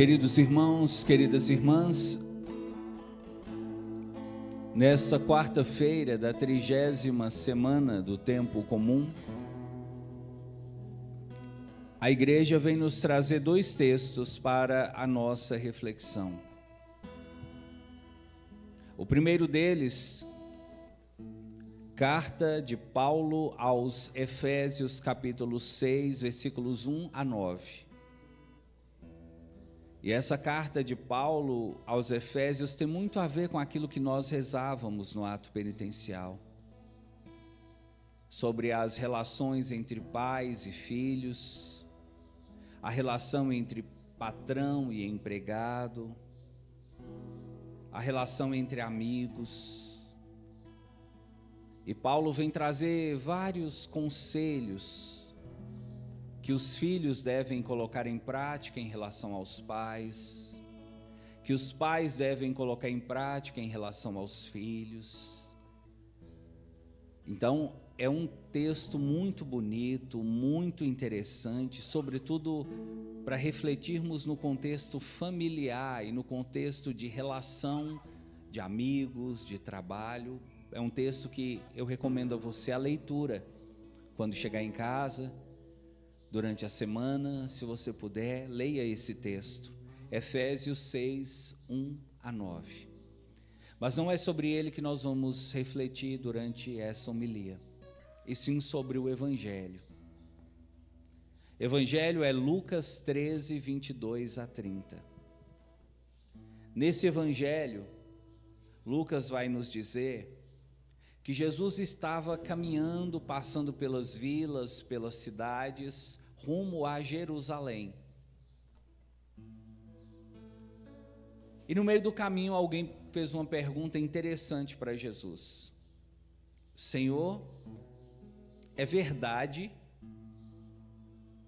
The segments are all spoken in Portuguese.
Queridos irmãos, queridas irmãs, nesta quarta-feira da 30ª semana do tempo comum, a igreja vem nos trazer dois textos para a nossa reflexão. O primeiro deles, carta de Paulo aos Efésios, capítulo 6, versículos 1 a 9. E essa carta de Paulo aos Efésios tem muito a ver com aquilo que nós rezávamos no ato penitencial, sobre as relações entre pais e filhos, a relação entre patrão e empregado, a relação entre amigos. E Paulo vem trazer vários conselhos que os filhos devem colocar em prática em relação aos pais, que os pais devem colocar em prática em relação aos filhos. Então, é um texto muito bonito, muito interessante, sobretudo para refletirmos no contexto familiar e no contexto de relação de amigos, de trabalho. É um texto que eu recomendo a você a leitura quando chegar em casa. Durante a semana, se você puder, leia esse texto, Efésios 6, 1 a 9. Mas não é sobre ele que nós vamos refletir durante essa homilia, e sim sobre o Evangelho. Evangelho é Lucas 13, 22 a 30. Nesse Evangelho, Lucas vai nos dizer que Jesus estava caminhando, passando pelas vilas, pelas cidades, rumo a Jerusalém. E no meio do caminho alguém fez uma pergunta interessante para Jesus. Senhor, é verdade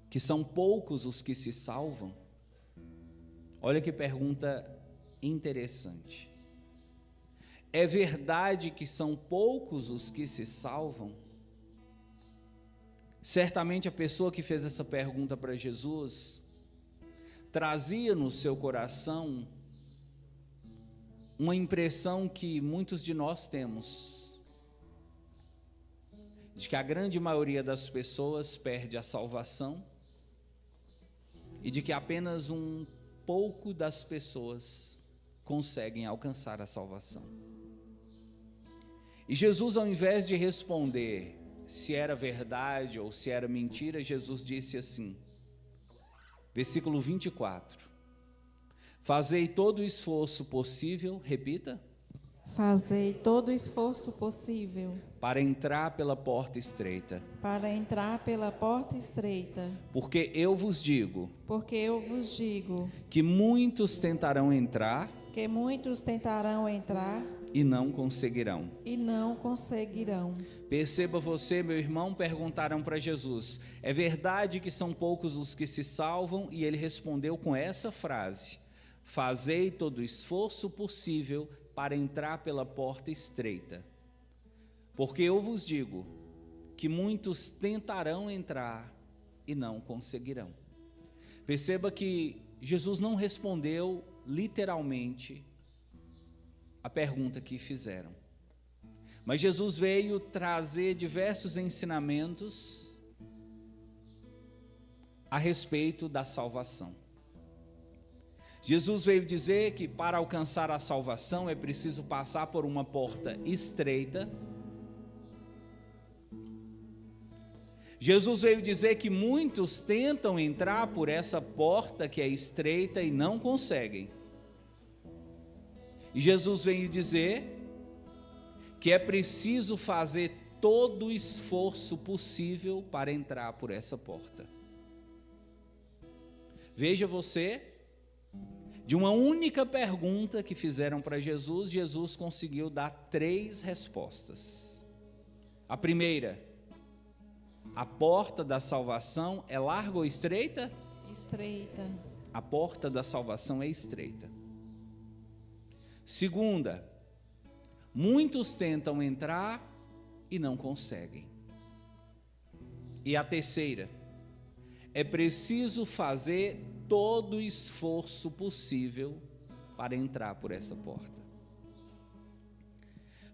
que são poucos os que se salvam? Olha que pergunta interessante. É verdade que são poucos os que se salvam? Certamente a pessoa que fez essa pergunta para Jesus trazia no seu coração uma impressão que muitos de nós temos, de que a grande maioria das pessoas perde a salvação e de que apenas um pouco das pessoas conseguem alcançar a salvação. E Jesus, ao invés de responder se era verdade ou se era mentira, Jesus disse assim, versículo 24, fazei todo o esforço possível, repita. Fazei todo o esforço possível para entrar pela porta estreita. Para entrar pela porta estreita. Porque eu vos digo que muitos tentarão entrar e não conseguirão. Perceba você, meu irmão, perguntaram para Jesus, é verdade que são poucos os que se salvam? E ele respondeu com essa frase, fazei todo o esforço possível para entrar pela porta estreita. Porque eu vos digo que muitos tentarão entrar e não conseguirão. Perceba que Jesus não respondeu literalmente a pergunta que fizeram. Mas Jesus veio trazer diversos ensinamentos a respeito da salvação. Jesus veio dizer que para alcançar a salvação é preciso passar por uma porta estreita. Jesus veio dizer que muitos tentam entrar por essa porta que é estreita e não conseguem. E Jesus veio dizer que é preciso fazer todo o esforço possível para entrar por essa porta. Veja você, de uma única pergunta que fizeram para Jesus, Jesus conseguiu dar 3 respostas. A primeira, a porta da salvação é larga ou estreita? Estreita. A porta da salvação é estreita. Segunda, muitos tentam entrar e não conseguem. E a terceira, é preciso fazer todo o esforço possível para entrar por essa porta.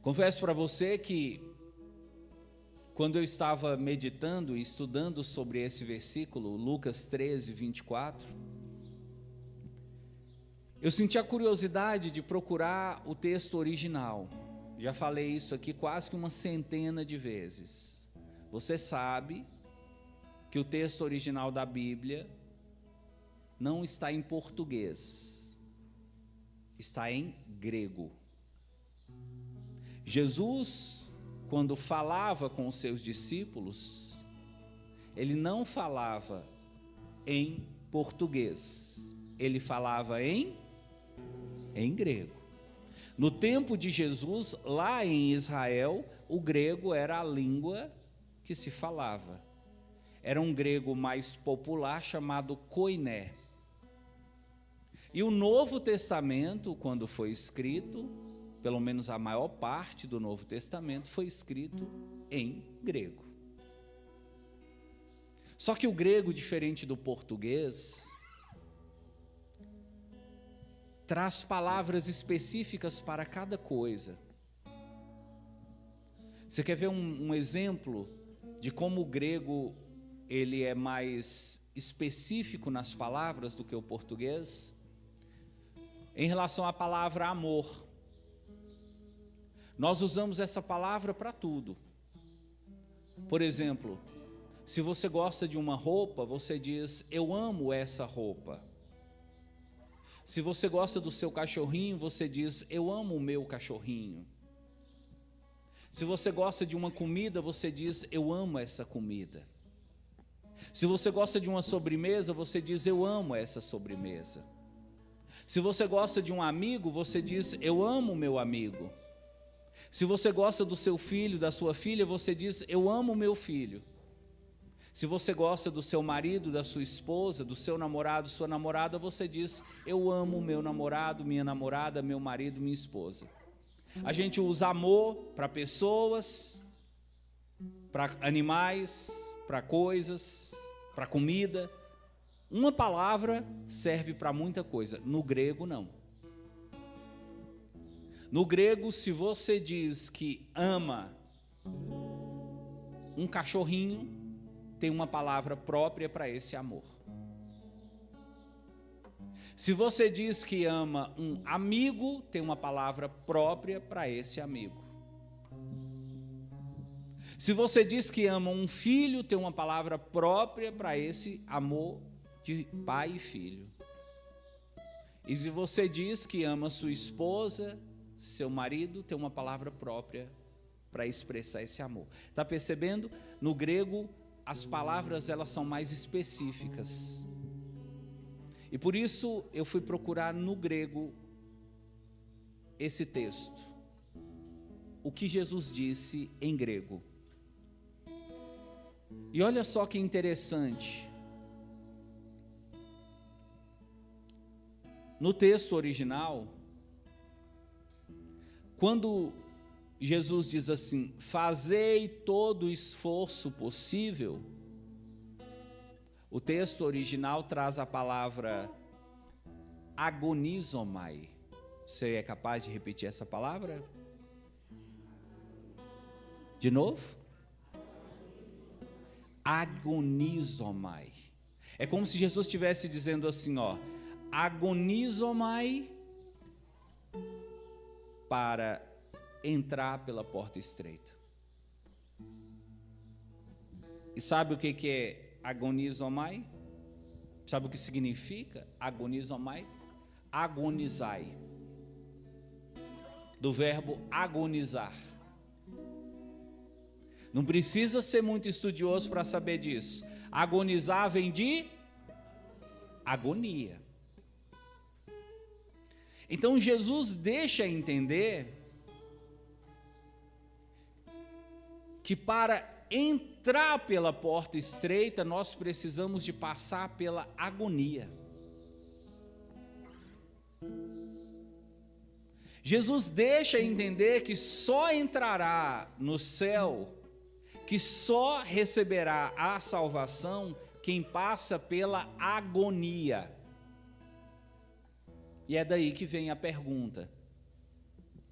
Confesso para você que, quando eu estava meditando e estudando sobre esse versículo, Lucas 13, 24, eu senti a curiosidade de procurar o texto original. Já falei isso aqui quase que uma centena de vezes. Você sabe que o texto original da Bíblia não está em português, está em grego. Jesus, quando falava com os seus discípulos, ele não falava em português, ele falava em grego. No tempo de Jesus, lá em Israel, o grego era a língua que se falava. Era um grego mais popular chamado koiné. E o Novo Testamento, quando foi escrito, pelo menos a maior parte do Novo Testamento, foi escrito em grego. Só que o grego, diferente do português, traz palavras específicas para cada coisa. Você quer ver um exemplo de como o grego ele é mais específico nas palavras do que o português? Em relação à palavra amor. Nós usamos essa palavra para tudo. Por exemplo, se você gosta de uma roupa, você diz, eu amo essa roupa. Se você gosta do seu cachorrinho, você diz, eu amo o meu cachorrinho. Se você gosta de uma comida, você diz, eu amo essa comida. Se você gosta de uma sobremesa, você diz, eu amo essa sobremesa. Se você gosta de um amigo, você diz, eu amo o meu amigo. Se você gosta do seu filho, da sua filha, você diz, eu amo o meu filho. Se você gosta do seu marido, da sua esposa, do seu namorado, sua namorada, você diz, eu amo o meu namorado, minha namorada, meu marido, minha esposa. A gente usa amor para pessoas, para animais, para coisas, para comida. Uma palavra serve para muita coisa. No grego, não. No grego, se você diz que ama um cachorrinho, tem uma palavra própria para esse amor. Se você diz que ama um amigo, tem uma palavra própria para esse amigo. Se você diz que ama um filho, tem uma palavra própria para esse amor de pai e filho. E se você diz que ama sua esposa, seu marido, tem uma palavra própria para expressar esse amor. Está percebendo? No grego, as palavras elas são mais específicas. E por isso eu fui procurar no grego esse texto. O que Jesus disse em grego. E olha só que interessante. No texto original, quando Jesus diz assim, fazei todo o esforço possível, o texto original traz a palavra agonizomai. Você é capaz de repetir essa palavra? De novo? Agonizomai. É como se Jesus estivesse dizendo assim, ó, agonizomai para entrar pela porta estreita. E sabe o que é agonizomai? Sabe o que significa agonizomai? Agonizai. Do verbo agonizar. Não precisa ser muito estudioso para saber disso. Agonizar vem de agonia. Então Jesus deixa entender que para entrar pela porta estreita, nós precisamos de passar pela agonia. Jesus deixa entender que só entrará no céu, que só receberá a salvação quem passa pela agonia. E é daí que vem a pergunta: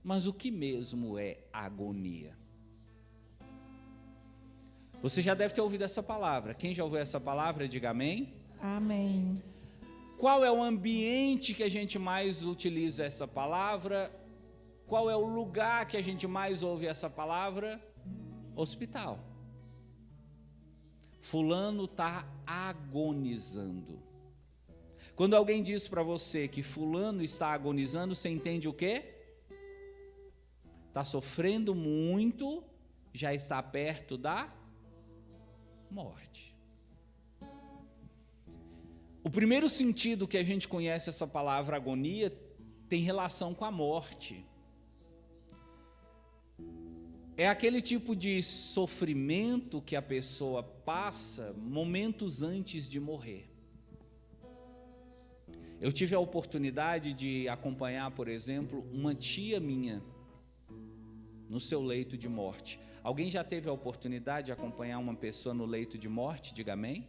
mas o que mesmo é agonia? Você já deve ter ouvido essa palavra. Quem já ouviu essa palavra, diga amém. Amém. Qual é o ambiente que a gente mais utiliza essa palavra? Qual é o lugar que a gente mais ouve essa palavra? Hospital. Fulano está agonizando. Quando alguém diz para você que fulano está agonizando, você entende o quê? Está sofrendo muito, já está perto da morte. O primeiro sentido que a gente conhece essa palavra agonia tem relação com a morte. É aquele tipo de sofrimento que a pessoa passa momentos antes de morrer. Eu tive a oportunidade de acompanhar, por exemplo, uma tia minha no seu leito de morte. Alguém já teve a oportunidade de acompanhar uma pessoa no leito de morte? Diga amém.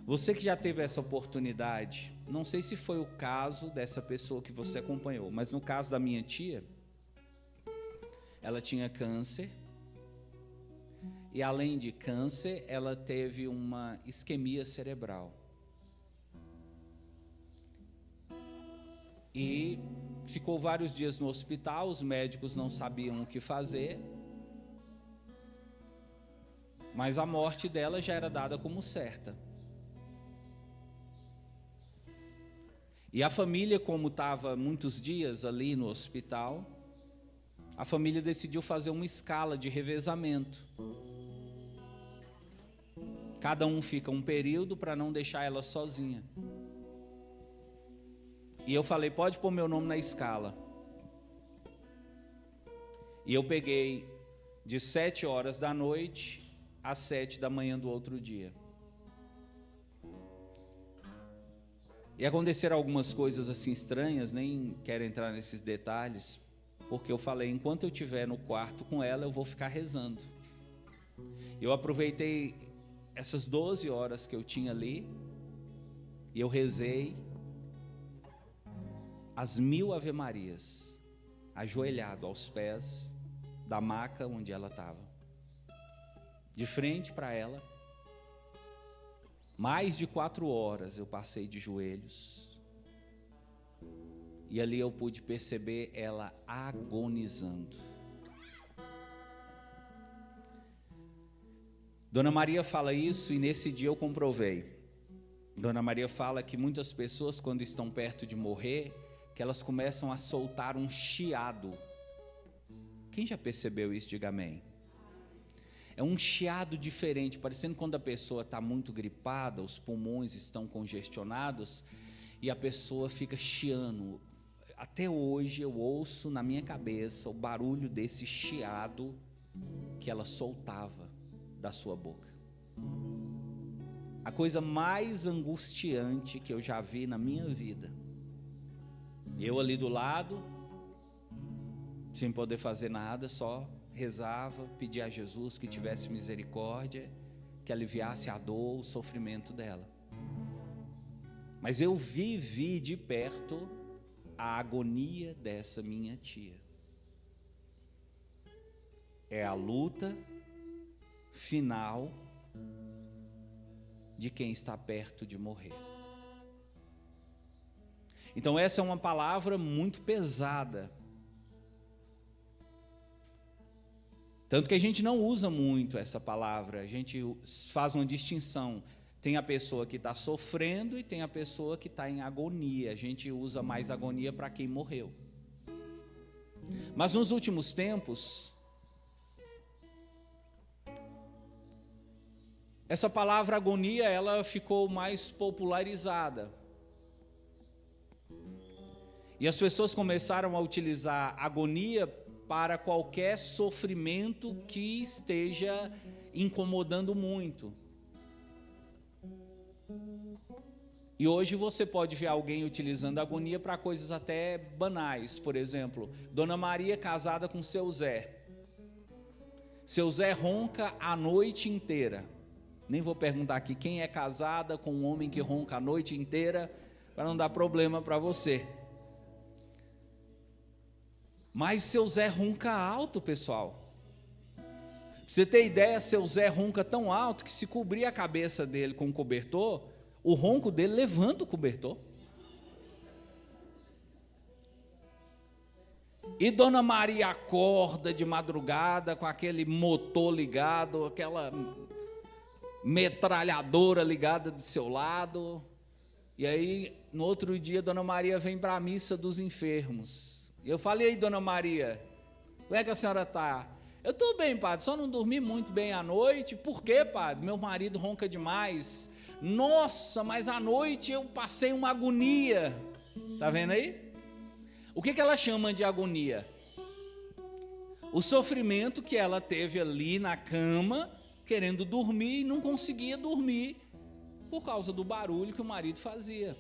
Você que já teve essa oportunidade, não sei se foi o caso dessa pessoa que você acompanhou, mas no caso da minha tia, ela tinha câncer, e além de câncer, ela teve uma isquemia cerebral. E ficou vários dias no hospital, os médicos não sabiam o que fazer, mas a morte dela já era dada como certa. E a família, como estava muitos dias ali no hospital, a família decidiu fazer uma escala de revezamento. Cada um fica um período para não deixar ela sozinha. E eu falei, pode pôr meu nome na escala. E eu peguei de 7 horas da noite às 7 da manhã do outro dia. E aconteceram algumas coisas assim estranhas, nem quero entrar nesses detalhes, porque eu falei, enquanto eu estiver no quarto com ela, eu vou ficar rezando. Eu aproveitei essas 12 horas que eu tinha ali, e eu rezei as 1000 Ave-Marias, ajoelhado aos pés da maca onde ela estava, de frente para ela. Mais de 4 horas eu passei de joelhos, e ali eu pude perceber ela agonizando. Dona Maria fala isso, e nesse dia eu comprovei. Dona Maria fala que muitas pessoas, quando estão perto de morrer, que elas começam a soltar um chiado. Quem já percebeu isso? Diga amém. É um chiado diferente, parecendo quando a pessoa está muito gripada, os pulmões estão congestionados e a pessoa fica chiando. Até hoje eu ouço na minha cabeça o barulho desse chiado que ela soltava da sua boca. A coisa mais angustiante que eu já vi na minha vida. Eu ali do lado, sem poder fazer nada, só rezava, pedia a Jesus que tivesse misericórdia, que aliviasse a dor, o sofrimento dela. Mas eu vivi de perto a agonia dessa minha tia. É a luta final de quem está perto de morrer. Então essa é uma palavra muito pesada. Tanto que a gente não usa muito essa palavra, a gente faz uma distinção. Tem a pessoa que está sofrendo e tem a pessoa que está em agonia. A gente usa mais agonia para quem morreu. Mas nos últimos tempos, essa palavra agonia, ela ficou mais popularizada. E as pessoas começaram a utilizar agonia para qualquer sofrimento que esteja incomodando muito. E hoje você pode ver alguém utilizando agonia para coisas até banais. Por exemplo, Dona Maria casada com seu Zé. Seu Zé ronca a noite inteira. Nem vou perguntar aqui quem é casada com um homem que ronca a noite inteira, para não dar problema para você. Mas seu Zé ronca alto, pessoal. Pra você ter ideia, seu Zé ronca tão alto que se cobrir a cabeça dele com um cobertor, o ronco dele levanta o cobertor. E Dona Maria acorda de madrugada com aquele motor ligado, aquela metralhadora ligada do seu lado. E aí, no outro dia, Dona Maria vem para a missa dos enfermos. E eu falei, Dona Maria, como é que a senhora está? Eu estou bem, padre, só não dormi muito bem à noite. Por quê, padre? Meu marido ronca demais. Nossa, mas à noite eu passei uma agonia. Está vendo aí? O que ela chama de agonia? O sofrimento que ela teve ali na cama, querendo dormir e não conseguia dormir, por causa do barulho que o marido fazia.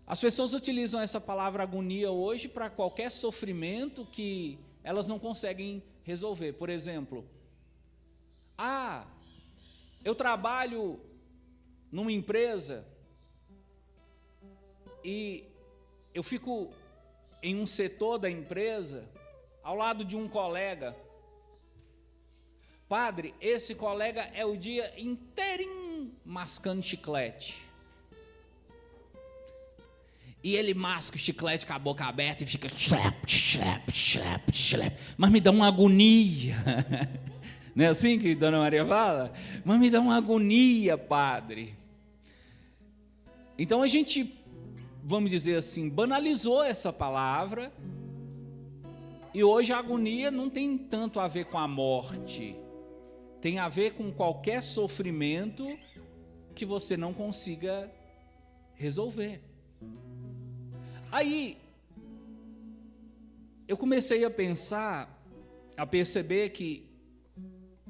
As pessoas utilizam essa palavra agonia hoje para qualquer sofrimento que elas não conseguem resolver. Por exemplo, eu trabalho numa empresa e eu fico em um setor da empresa, ao lado de um colega. Padre, esse colega é o dia inteirinho mascando chiclete. E ele masca o chiclete com a boca aberta e fica chlep, chlep, chlep, chlep. Mas me dá uma agonia. Não é assim que Dona Maria fala? Mas me dá uma agonia, padre. Então a gente, vamos dizer assim, banalizou essa palavra. E hoje a agonia não tem tanto a ver com a morte. Tem a ver com qualquer sofrimento que você não consiga resolver. Aí, eu comecei a pensar, a perceber que,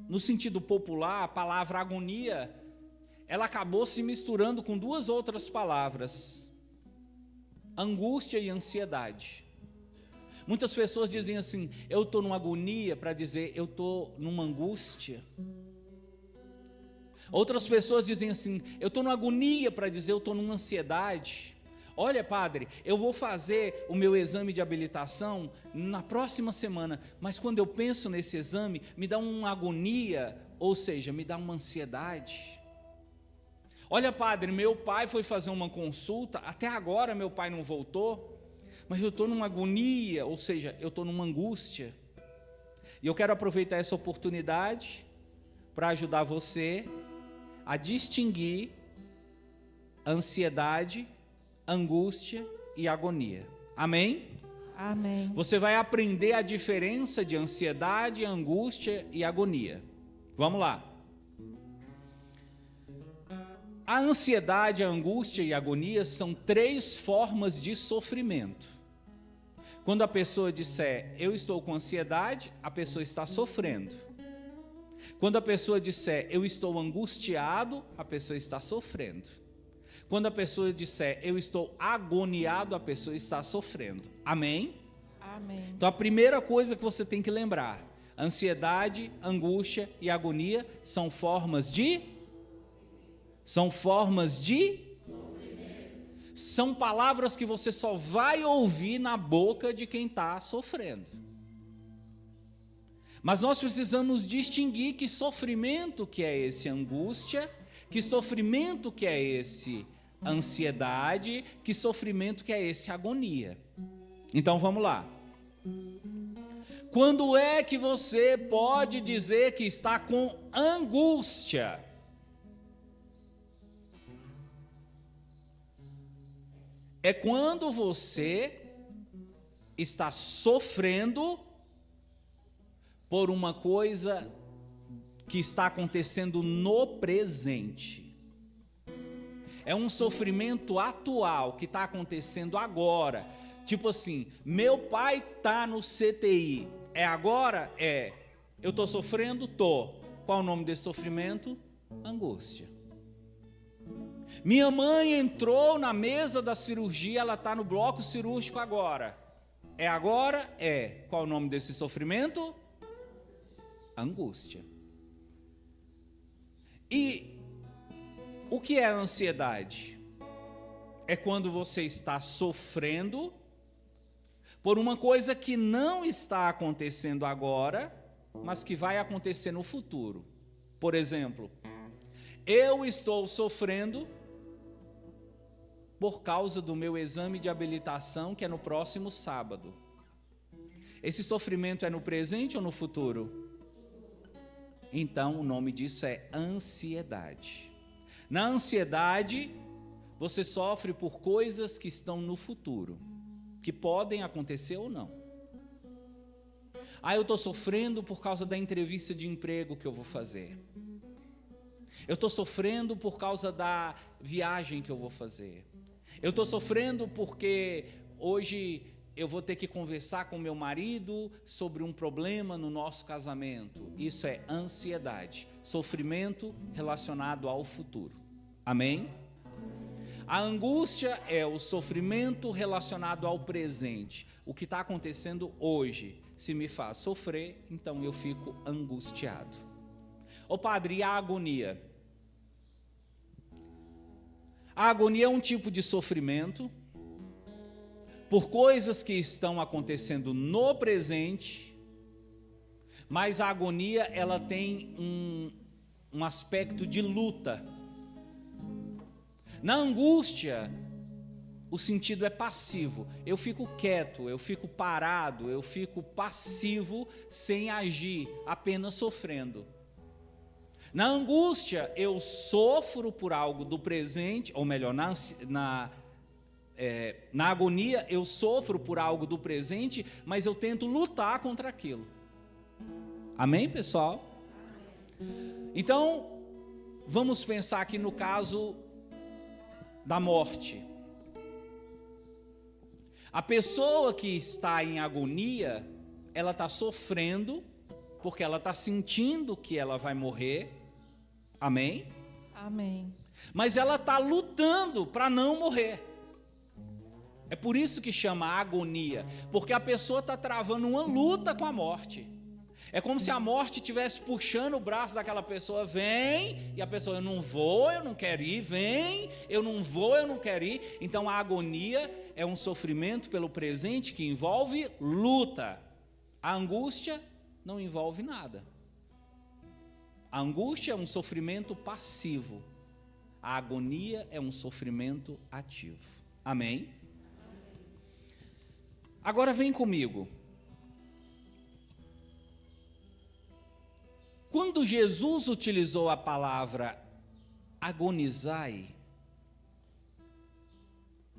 no sentido popular, a palavra agonia, ela acabou se misturando com duas outras palavras, angústia e ansiedade. Muitas pessoas dizem assim, eu estou numa agonia, para dizer, eu estou numa angústia. Outras pessoas dizem assim, eu estou numa agonia, para dizer, eu estou numa ansiedade. Olha, padre, eu vou fazer o meu exame de habilitação na próxima semana, mas quando eu penso nesse exame, me dá uma agonia, ou seja, me dá uma ansiedade. Olha, padre, meu pai foi fazer uma consulta, até agora meu pai não voltou, mas eu estou numa agonia, ou seja, eu estou numa angústia. E eu quero aproveitar essa oportunidade para ajudar você a distinguir ansiedade, angústia e agonia. Amém? Amém. Você vai aprender a diferença de ansiedade, angústia e agonia. Vamos lá. A ansiedade, a angústia e a agonia são três formas de sofrimento. Quando a pessoa disser, eu estou com ansiedade, a pessoa está sofrendo. Quando a pessoa disser, eu estou angustiado, a pessoa está sofrendo. Quando a pessoa disser, eu estou agoniado, a pessoa está sofrendo. Amém? Amém. Então a primeira coisa que você tem que lembrar, ansiedade, angústia e agonia são formas de são palavras que você só vai ouvir na boca de quem está sofrendo. Mas nós precisamos distinguir que sofrimento que é esse angústia, que sofrimento que é esse ansiedade, que sofrimento que é esse agonia. Então vamos lá. Quando é que você pode dizer que está com angústia? É quando você está sofrendo por uma coisa que está acontecendo no presente. É um sofrimento atual que está acontecendo agora. Tipo assim, meu pai está no CTI. É agora? É. Eu estou sofrendo? Estou. Qual o nome desse sofrimento? Angústia. Minha mãe entrou na mesa da cirurgia, ela está no bloco cirúrgico agora. É agora? É. Qual o nome desse sofrimento? Angústia. E O que é a ansiedade? É quando você está sofrendo por uma coisa que não está acontecendo agora, mas que vai acontecer no futuro. Por exemplo, eu estou sofrendo por causa do meu exame de habilitação, que é no próximo sábado. Esse sofrimento é no presente ou no futuro? Então, o nome disso é ansiedade. Na ansiedade, você sofre por coisas que estão no futuro, que podem acontecer ou não. Eu estou sofrendo por causa da entrevista de emprego que eu vou fazer. Eu estou sofrendo por causa da viagem que eu vou fazer. Eu estou sofrendo porque hoje eu vou ter que conversar com meu marido sobre um problema no nosso casamento. Isso é ansiedade, sofrimento relacionado ao futuro. Amém? A angústia é o sofrimento relacionado ao presente. O que está acontecendo hoje, se me faz sofrer, então eu fico angustiado. Ô padre, e a agonia? A agonia é um tipo de sofrimento por coisas que estão acontecendo no presente, mas a agonia ela tem um aspecto de luta. Na angústia, o sentido é passivo. Eu fico quieto, eu fico parado, eu fico passivo, sem agir, apenas sofrendo. Na angústia, eu sofro por algo do presente, ou melhor, na agonia, eu sofro por algo do presente, mas eu tento lutar contra aquilo. Amém, pessoal? Então, vamos pensar aqui no caso da morte. A pessoa que está em agonia, ela está sofrendo, porque ela está sentindo que ela vai morrer. Amém? Amém. Mas ela está lutando para não morrer. É por isso que chama agonia, porque a pessoa está travando uma luta com a morte. É como se a morte estivesse puxando o braço daquela pessoa, vem, e a pessoa, eu não vou, eu não quero ir, vem, eu não vou, eu não quero ir. Então a agonia é um sofrimento pelo presente que envolve luta. A angústia não envolve nada. A angústia é um sofrimento passivo. A agonia é um sofrimento ativo. Amém? Agora vem comigo. Quando Jesus utilizou a palavra agonizai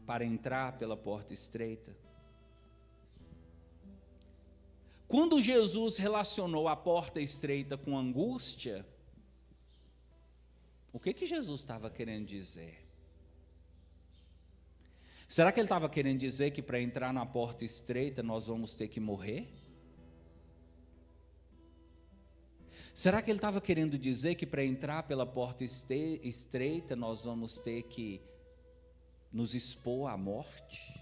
para entrar pela porta estreita, quando Jesus relacionou a porta estreita com angústia, o que Jesus estava querendo dizer? Será que ele estava querendo dizer que para entrar na porta estreita nós vamos ter que morrer? Será que ele estava querendo dizer que para entrar pela porta estreita nós vamos ter que nos expor à morte?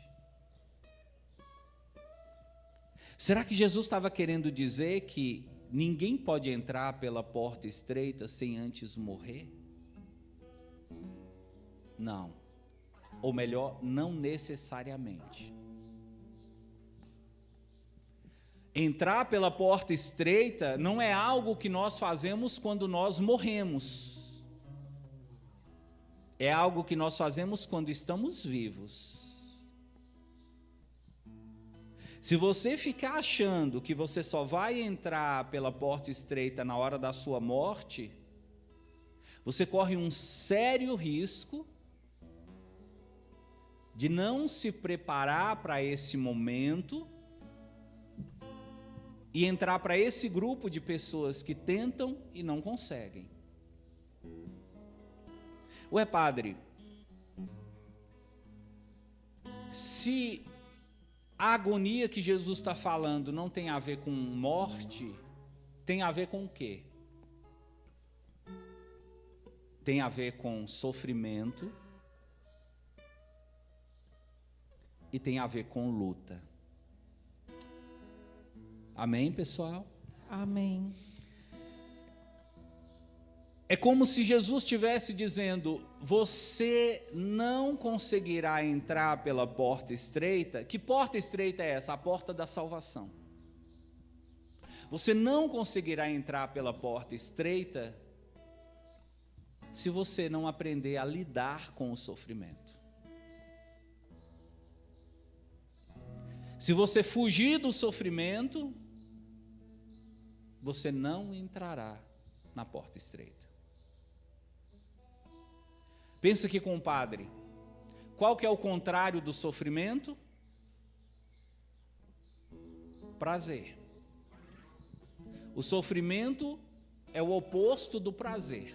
Será que Jesus estava querendo dizer que ninguém pode entrar pela porta estreita sem antes morrer? Não. Ou melhor, não necessariamente. Entrar pela porta estreita não é algo que nós fazemos quando nós morremos. É algo que nós fazemos quando estamos vivos. Se você ficar achando que você só vai entrar pela porta estreita na hora da sua morte, você corre um sério risco de não se preparar para esse momento e entrar para esse grupo de pessoas que tentam e não conseguem. Ué, padre, se a agonia que Jesus está falando não tem a ver com morte, tem a ver com o quê? Tem a ver com sofrimento e tem a ver com luta. Amém, pessoal? Amém. É como se Jesus estivesse dizendo: você não conseguirá entrar pela porta estreita. Que porta estreita é essa? A porta da salvação. Você não conseguirá entrar pela porta estreita se você não aprender a lidar com o sofrimento. Se você fugir do sofrimento, você não entrará na porta estreita. Pensa aqui, compadre, qual que é o contrário do sofrimento? Prazer. O sofrimento é o oposto do prazer.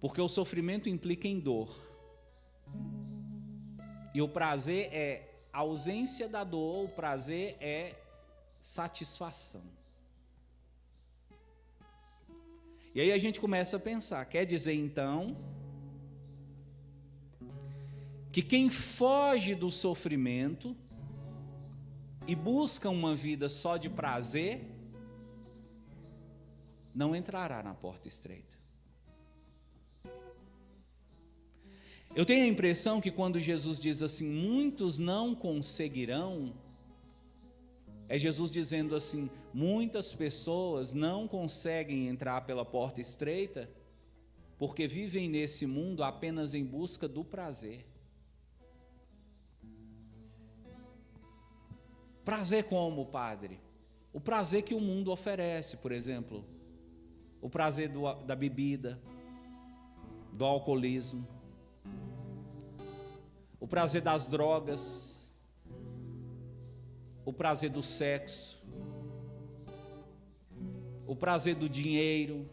Porque o sofrimento implica em dor. E o prazer é ausência da dor, o prazer é satisfação. E aí a gente começa a pensar, quer dizer então que quem foge do sofrimento e busca uma vida só de prazer, não entrará na porta estreita. Eu tenho a impressão que quando Jesus diz assim, muitos não conseguirão, é Jesus dizendo assim, muitas pessoas não conseguem entrar pela porta estreita porque vivem nesse mundo apenas em busca do prazer. Prazer como, padre? O prazer que o mundo oferece, por exemplo, o prazer da bebida, do alcoolismo, o prazer das drogas, o prazer do sexo, o prazer do dinheiro,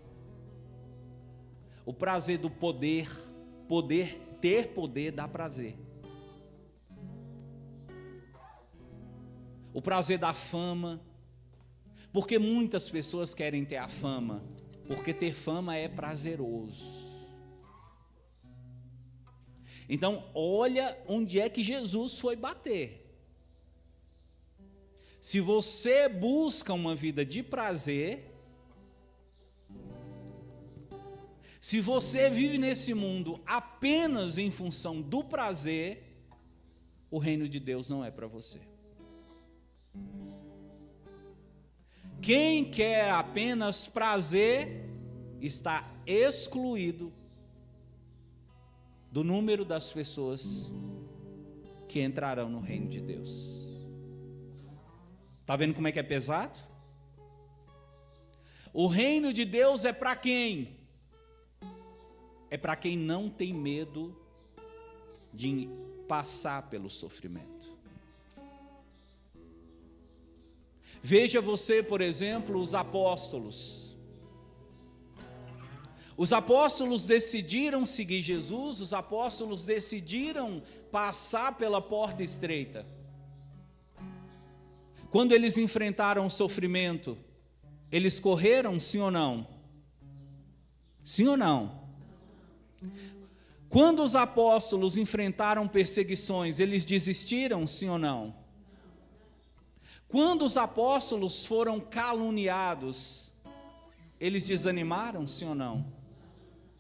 o prazer do poder. Ter poder dá prazer. O prazer da fama, porque muitas pessoas querem ter a fama, porque ter fama é prazeroso. Então, olha onde é que Jesus foi bater. Se você busca uma vida de prazer, se você vive nesse mundo apenas em função do prazer, o reino de Deus não é para você. Quem quer apenas prazer está excluído do número das pessoas que entrarão no reino de Deus. Está vendo como é que é pesado? O reino de Deus é para quem? É para quem não tem medo de passar pelo sofrimento. Veja você, por exemplo, os apóstolos. Os apóstolos decidiram seguir Jesus, os apóstolos decidiram passar pela porta estreita. Quando eles enfrentaram o sofrimento, eles correram, sim ou não? Sim ou não? Quando os apóstolos enfrentaram perseguições, eles desistiram, sim ou não? Quando os apóstolos foram caluniados, eles desanimaram, sim ou não?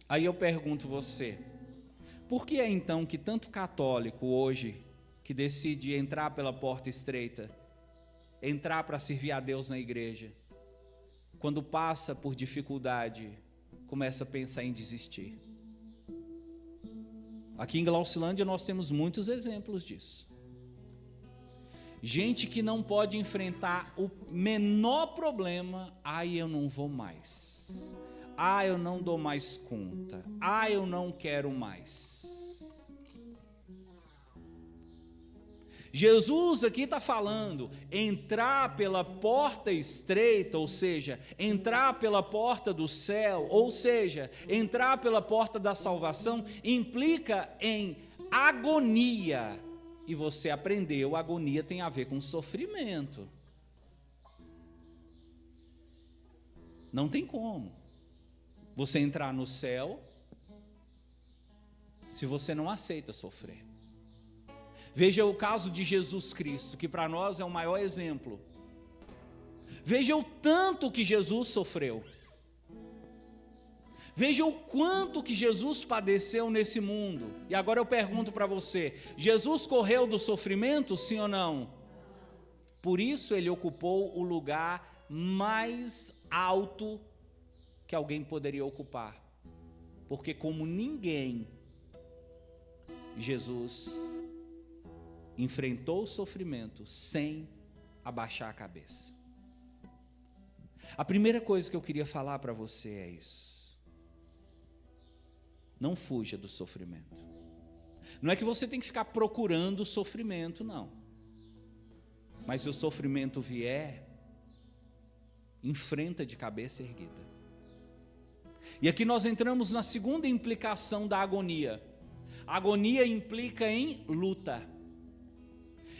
Aí eu pergunto você, por que é então que tanto católico hoje, que decide entrar pela porta estreita, entrar para servir a Deus na igreja, quando passa por dificuldade, começa a pensar em desistir? Aqui em Glaucilândia nós temos muitos exemplos disso. Gente que não pode enfrentar o menor problema, eu não vou mais. Eu não dou mais conta. Eu não quero mais. Jesus aqui está falando, entrar pela porta estreita, ou seja, entrar pela porta do céu, ou seja, entrar pela porta da salvação, implica em agonia. E você aprendeu, agonia tem a ver com sofrimento. Não tem como você entrar no céu se você não aceita sofrer. Veja o caso de Jesus Cristo, que para nós é o maior exemplo. Veja o tanto que Jesus sofreu. Veja o quanto que Jesus padeceu nesse mundo. E agora eu pergunto para você: Jesus correu do sofrimento, sim ou não? Por isso ele ocupou o lugar mais alto que alguém poderia ocupar. Porque como ninguém, Jesus enfrentou o sofrimento sem abaixar a cabeça. A primeira coisa que eu queria falar para você é isso. Não fuja do sofrimento. Não é que você tem que ficar procurando o sofrimento, não. Mas se o sofrimento vier, enfrenta de cabeça erguida. E aqui nós entramos na segunda implicação da agonia. A agonia implica em luta.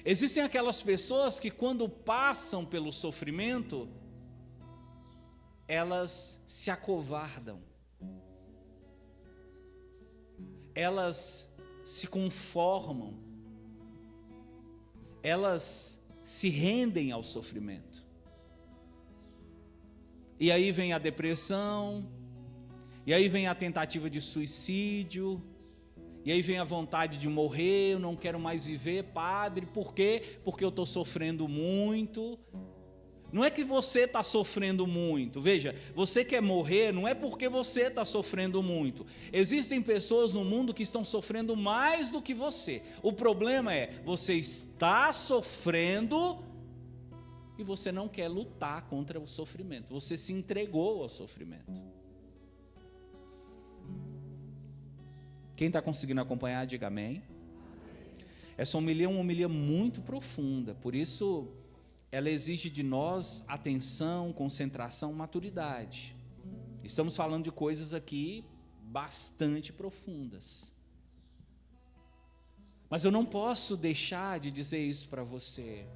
Existem aquelas pessoas que quando passam pelo sofrimento, elas se acovardam. Elas se conformam, elas se rendem ao sofrimento. E aí vem a depressão, e aí vem a tentativa de suicídio, e aí vem a vontade de morrer, eu não quero mais viver, padre, por quê? Porque eu estou sofrendo muito. Não é que você está sofrendo muito, veja, você quer morrer, não é porque você está sofrendo muito. Existem pessoas no mundo que estão sofrendo mais do que você. O problema é, você está sofrendo e você não quer lutar contra o sofrimento. Você se entregou ao sofrimento. Quem está conseguindo acompanhar, diga amém. Essa homilia é uma homilia muito profunda, por isso ela exige de nós atenção, concentração, maturidade. Estamos falando de coisas aqui bastante profundas. Mas eu não posso deixar de dizer isso para você.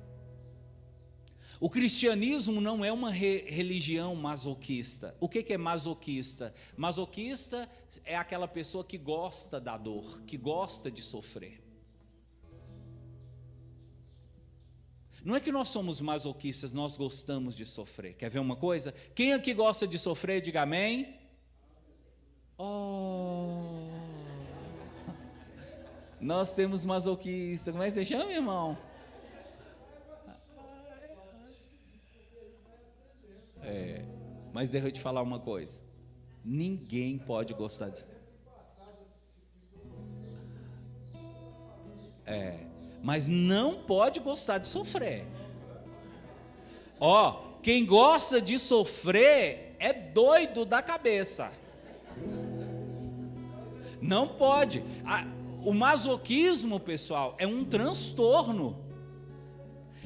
O cristianismo não é uma religião masoquista. O que é masoquista? Masoquista é aquela pessoa que gosta da dor, que gosta de sofrer. Não é que nós somos masoquistas, nós gostamos de sofrer. Quer ver uma coisa? Quem aqui gosta de sofrer, diga amém. Oh, nós temos masoquista. Como é que você chama, irmão? Mas deixa eu te falar uma coisa. Ninguém pode gostar de... Mas não pode gostar de sofrer. Quem gosta de sofrer é doido da cabeça. Não pode. O masoquismo, pessoal, é um transtorno.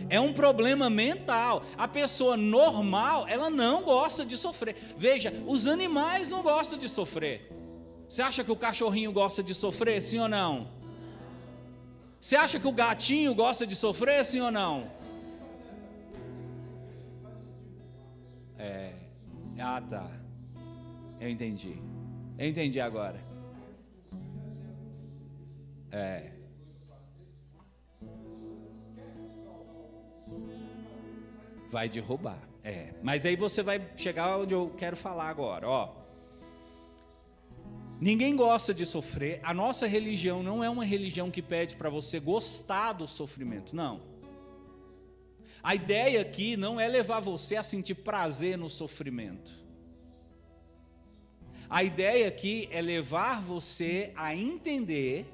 É um problema mental. A pessoa normal, ela não gosta de sofrer. Veja, os animais não gostam de sofrer. Você acha que o cachorrinho gosta de sofrer, sim ou não? Você acha que o gatinho gosta de sofrer, sim ou não? Tá. Eu entendi agora. Vai derrubar. Mas aí você vai chegar onde eu quero falar agora, Ninguém gosta de sofrer. A nossa religião não é uma religião que pede para você gostar do sofrimento, não. A ideia aqui não é levar você a sentir prazer no sofrimento. A ideia aqui é levar você a entender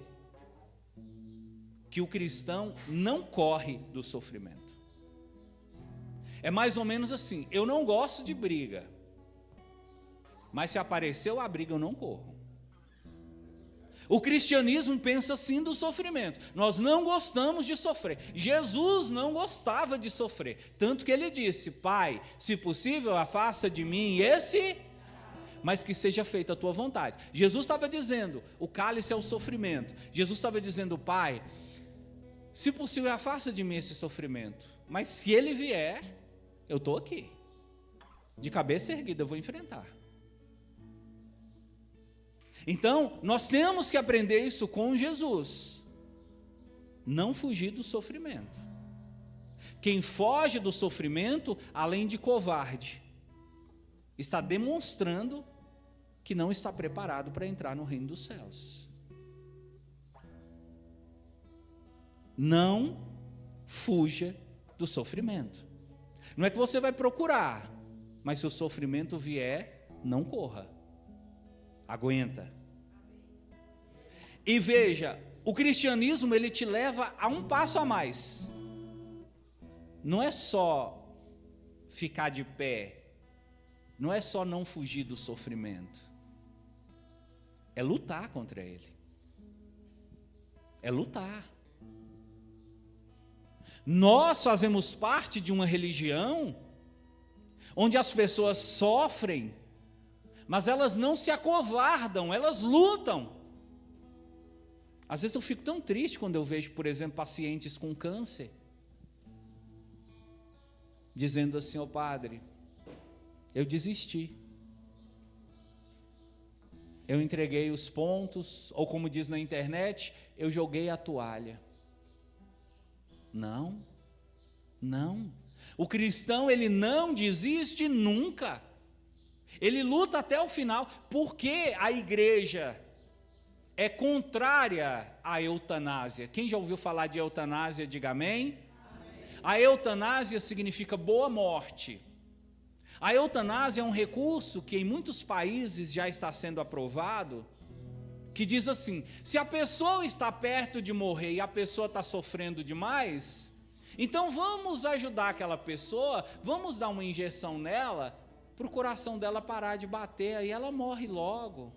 que o cristão não corre do sofrimento. É mais ou menos assim, eu não gosto de briga, mas se apareceu a briga eu não corro. O cristianismo pensa assim do sofrimento. Nós não gostamos de sofrer. Jesus não gostava de sofrer. Tanto que ele disse, Pai, se possível, afasta de mim esse, mas que seja feita a tua vontade. Jesus estava dizendo, o cálice é o sofrimento. Jesus estava dizendo, Pai, se possível, afasta de mim esse sofrimento. Mas se ele vier, eu estou aqui. De cabeça erguida, eu vou enfrentar. Então, nós temos que aprender isso com Jesus. Não fugir do sofrimento. Quem foge do sofrimento, além de covarde, está demonstrando que não está preparado para entrar no reino dos céus. Não fuja do sofrimento. Não é que você vai procurar, mas se o sofrimento vier, não corra. Aguenta. E veja, o cristianismo ele te leva a um passo a mais. Não é só ficar de pé, não é só não fugir do sofrimento, é lutar contra ele, é lutar. Nós fazemos parte de uma religião onde as pessoas sofrem, mas elas não se acovardam, elas lutam. Às vezes eu fico tão triste quando eu vejo, por exemplo, pacientes com câncer, dizendo assim: ó padre, eu desisti, eu entreguei os pontos, ou como diz na internet, eu joguei a toalha. Não, não, o cristão ele não desiste nunca, ele luta até o final, porque a igreja é contrária à eutanásia. Quem já ouviu falar de eutanásia, diga amém. A eutanásia significa boa morte. A eutanásia é um recurso que em muitos países já está sendo aprovado, que diz assim: se a pessoa está perto de morrer e a pessoa está sofrendo demais, então vamos ajudar aquela pessoa, vamos dar uma injeção nela, para o coração dela parar de bater, aí ela morre logo,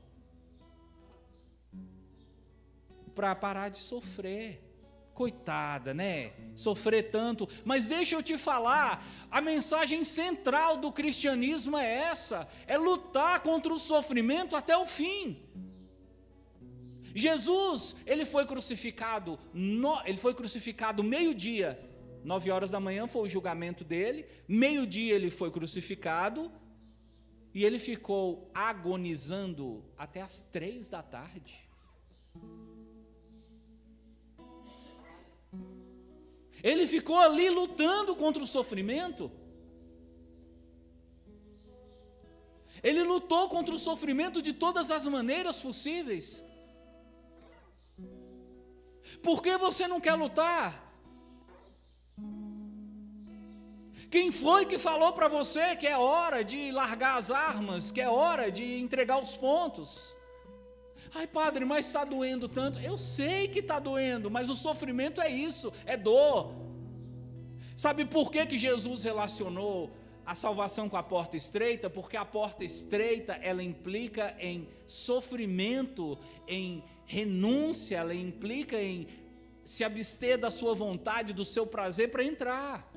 para parar de sofrer. Coitada, né? Sofrer tanto. Mas deixa eu te falar, a mensagem central do cristianismo é essa: é lutar contra o sofrimento até o fim. Jesus, ele foi crucificado meio-dia, 9 horas da manhã foi o julgamento dele, meio-dia ele foi crucificado, e ele ficou agonizando até as 3 da tarde. Ele ficou ali lutando contra o sofrimento. Ele lutou contra o sofrimento de todas as maneiras possíveis. Por que você não quer lutar? Quem foi que falou para você que é hora de largar as armas, que é hora de entregar os pontos? Ai padre, mas está doendo tanto. Eu sei que está doendo, mas o sofrimento é isso, é dor. Sabe por que Jesus relacionou a salvação com a porta estreita? Porque a porta estreita, ela implica em sofrimento, em renúncia, ela implica em se abster da sua vontade, do seu prazer para entrar.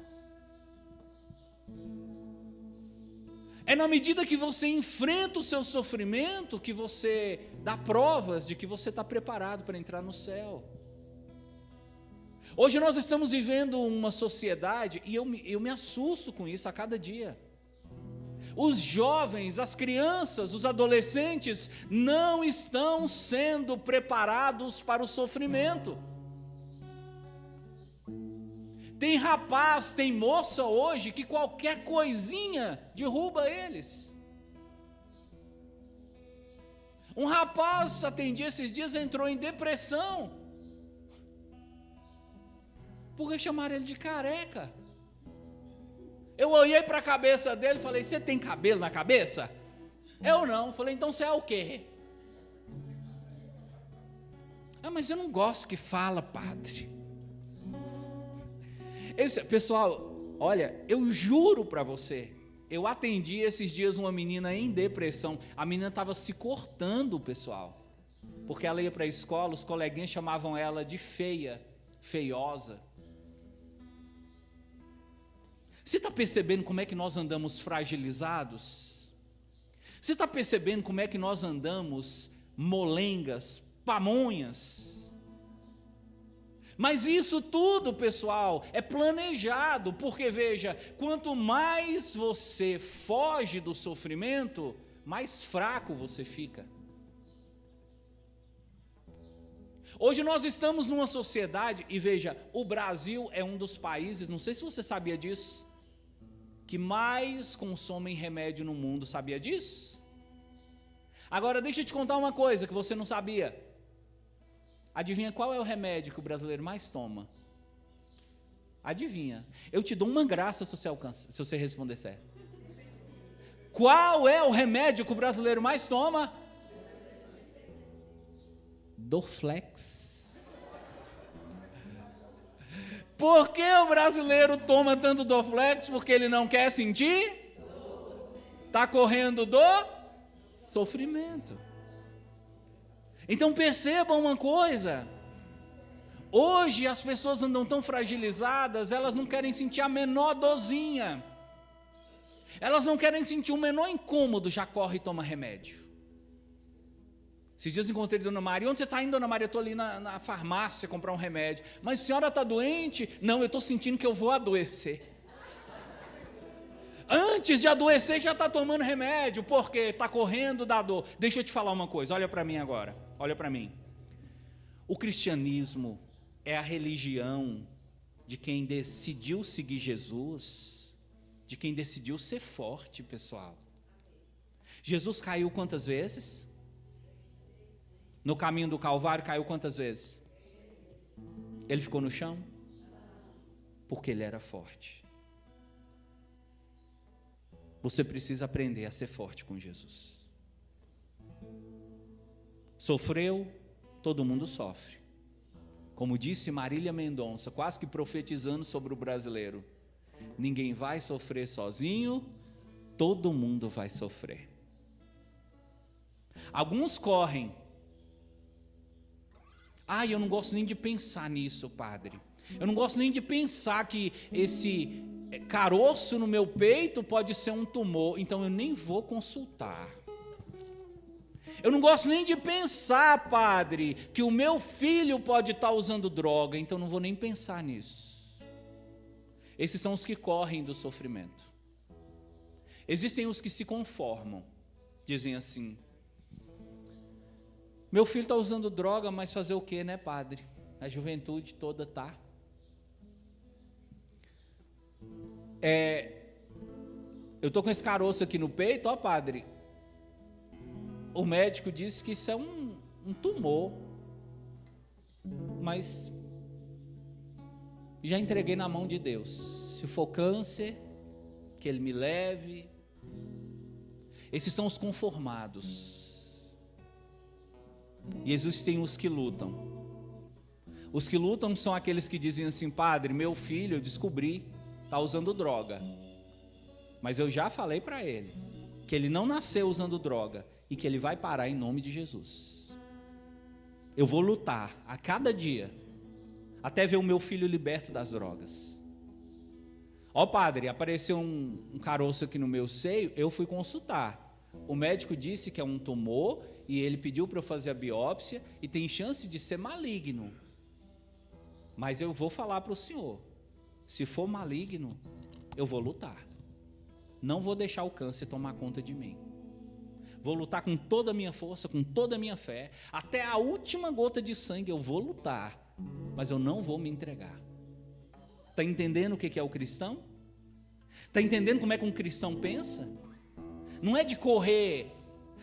É na medida que você enfrenta o seu sofrimento que você dá provas de que você está preparado para entrar no céu. Hoje nós estamos vivendo uma sociedade, e eu me assusto com isso a cada dia. Os jovens, as crianças, os adolescentes não estão sendo preparados para o sofrimento. Tem rapaz, tem moça hoje que qualquer coisinha derruba eles. Um rapaz, atendi esses dias, entrou em depressão, porque chamaram ele de careca. Eu olhei para a cabeça dele e falei: você tem cabelo na cabeça? Eu não. Falei: então você é o quê? Ah, mas eu não gosto que fala, padre. Pessoal, olha, eu juro para você, eu atendi esses dias uma menina em depressão. A menina estava se cortando, pessoal, porque ela ia para a escola, os coleguinhas chamavam ela de feia, feiosa. Você está percebendo como é que nós andamos fragilizados? Você está percebendo como é que nós andamos molengas, pamonhas? Mas isso tudo, pessoal, é planejado, porque veja, quanto mais você foge do sofrimento, mais fraco você fica. Hoje nós estamos numa sociedade, e veja, o Brasil é um dos países, não sei se você sabia disso, que mais consomem remédio no mundo, sabia disso? Agora deixa eu te contar uma coisa que você não sabia. Adivinha qual é o remédio que o brasileiro mais toma? Adivinha. Eu te dou uma graça se você responder certo. Qual é o remédio que o brasileiro mais toma? Dorflex. Por que o brasileiro toma tanto Dorflex? Porque ele não quer sentir? Está correndo do sofrimento. Então percebam uma coisa. Hoje as pessoas andam tão fragilizadas, elas não querem sentir a menor dorzinha. Elas não querem sentir o menor incômodo, já corre e toma remédio. Esses dias encontrei a Dona Maria. Onde você está indo, Dona Maria? Eu estou ali na farmácia comprar um remédio. Mas a senhora está doente? Não, eu estou sentindo que eu vou adoecer. Antes de adoecer já está tomando remédio. Por quê? Está correndo da dor. Deixa eu te falar uma coisa, olha para mim agora. Olha para mim. O cristianismo é a religião de quem decidiu seguir Jesus, de quem decidiu ser forte, pessoal. Jesus caiu quantas vezes? No caminho do Calvário caiu quantas vezes? Ele ficou no chão? Porque ele era forte. Você precisa aprender a ser forte com Jesus. Sofreu, todo mundo sofre. Como disse Marília Mendonça, quase que profetizando sobre o brasileiro: ninguém vai sofrer sozinho, todo mundo vai sofrer. Alguns correm. Eu não gosto nem de pensar nisso, padre. Eu não gosto nem de pensar que esse caroço no meu peito pode ser um tumor, então eu nem vou consultar. Eu não gosto nem de pensar, padre, que o meu filho pode estar usando droga, então não vou nem pensar nisso. Esses são os que correm do sofrimento. Existem os que se conformam, dizem assim: meu filho está usando droga, mas fazer o quê, né, padre? A juventude toda está. Eu estou com esse caroço aqui no peito, ó, padre. O médico disse que isso é um tumor. Mas já entreguei na mão de Deus. Se for câncer, que Ele me leve. Esses são os conformados. E existem os que lutam. Os que lutam são aqueles que dizem assim: padre, meu filho, eu descobri, está usando droga. Mas eu já falei para ele que ele não nasceu usando droga e que ele vai parar em nome de Jesus. Eu vou lutar a cada dia até ver o meu filho liberto das drogas. Ó, padre, apareceu um caroço aqui no meu seio, eu fui consultar. O médico disse que é um tumor e ele pediu para eu fazer a biópsia e tem chance de ser maligno. Mas eu vou falar para o senhor, se for maligno, eu vou lutar. Não vou deixar o câncer tomar conta de mim. Vou lutar com toda a minha força, com toda a minha fé, até a última gota de sangue eu vou lutar, mas eu não vou me entregar. Está entendendo o que é o cristão? Está entendendo como é que um cristão pensa? Não é de correr,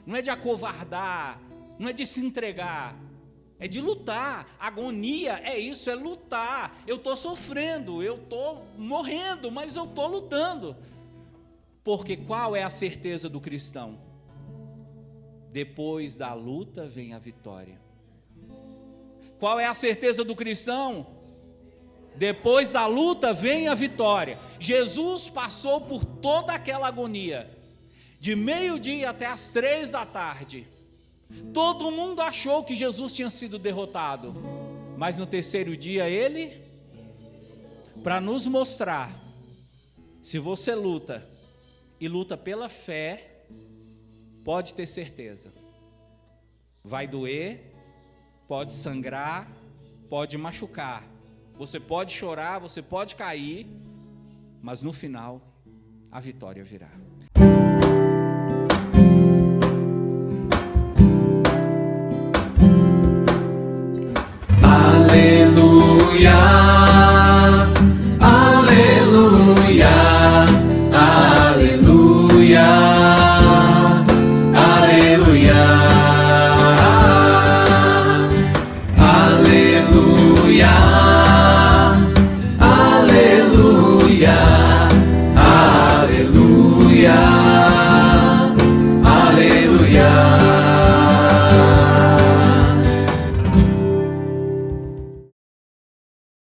não é de acovardar, não é de se entregar, é de lutar. Agonia é isso, é lutar. Eu estou sofrendo, eu estou morrendo, mas eu estou lutando. Porque qual é a certeza do cristão? Depois da luta vem a vitória. Qual é a certeza do cristão? Depois da luta vem a vitória. Jesus passou por toda aquela agonia, de meio-dia até as 3 da tarde. Todo mundo achou que Jesus tinha sido derrotado, mas no terceiro dia ele, para nos mostrar, se você luta e luta pela fé, pode ter certeza, vai doer, pode sangrar, pode machucar, você pode chorar, você pode cair, mas no final a vitória virá.